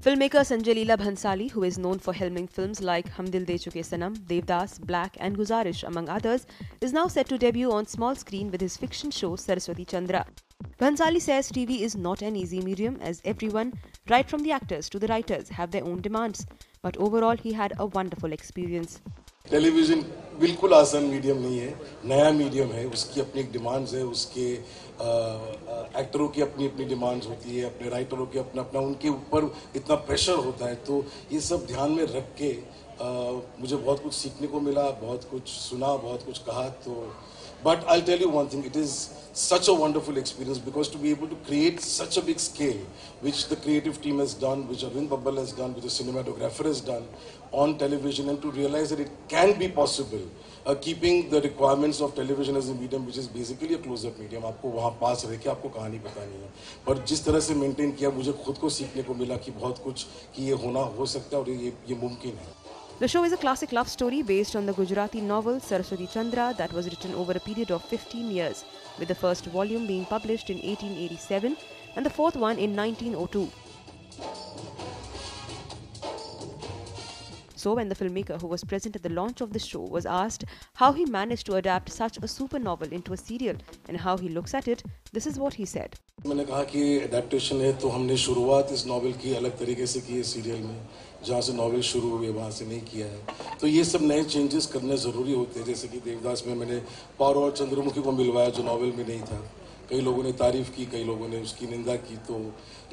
Filmmaker Sanjay Leela Bhansali, who is known for helming films like Hum Dil De Chuke Sanam, Devdas, Black and Guzarish among others, is now set to debut on small screen with his fiction show Saraswati Chandra. Bhansali says TV is not an easy medium as everyone, right from the actors to the writers, have their own demands. But overall, he had a wonderful experience. Television बिल्कुल आसान medium नहीं है, नया medium है, उसकी अपनी एक demands है, उसके एक्टरों की अपनी अपनी डिमांड्स होती है, अपने राइटरों की अपना अपना, उनके ऊपर इतना प्रेशर होता है, तो ये सब ध्यान में रख के मुझे बहुत कुछ सीखने को मिला, बहुत कुछ सुना, बहुत कुछ कहा, तो but I'll tell you one thing, it is such a wonderful experience because to be able to create such a big scale, which the creative team has done, which Arvind Babbal has done, which the cinematographer has done on television, and to realize that it can be possible, keeping the requirements of television as a medium, which is basically a close-up medium, आपको वहाँ पास रह के आपको कहानी बतानी है, पर जिस तरह से मेंटेन किया, मुझे खुद को सीखने को मिला कि बहुत कुछ कि ये होना हो सकता है और ये मुमकिन है. The show is a classic love story based on the Gujarati novel Saraswati Chandra that was written over a period of 15 years, with the first volume being published in 1887 and the fourth one in 1902. So when the filmmaker who was present at the launch of the show was asked how he managed to adapt such a super novel into a serial and how he looks at it, this is what he said. मैंने कहा कि adaptation है तो हमने शुरुआत इस novel की अलग तरीके से की है सीरियल में, जहाँ से नॉवेल शुरू हुई वहाँ से नहीं किया है, तो ये सब नए चेंजेस करने ज़रूरी होते हैं. जैसे कि देवदास में मैंने पारो और चंद्रमुखी को मिलवाया जो नॉवेल में नहीं था. कई लोगों ने तारीफ़ की, कई लोगों ने उसकी निंदा की, तो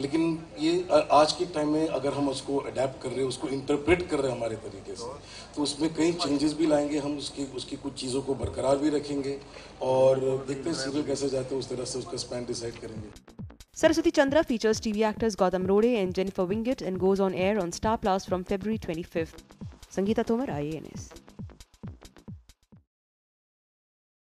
लेकिन ये आज के टाइम में अगर हम उसको अडेप्ट कर रहे हैं, उसको इंटरप्रेट कर रहे हैं हमारे तरीके से, तो उसमें कई चेंजेस भी लाएंगे हम, उसकी कुछ चीज़ों को बरकरार भी रखेंगे और देखते हैं सीरियल कैसे जाते हैं, उस तरह से उसका स्पैन डिसाइड करेंगे. Saraswati Chandra features TV actors Gautam Rode and Jennifer Winget and goes on air on Star Plus from February 25th. Sangeeta Tomar, IANS.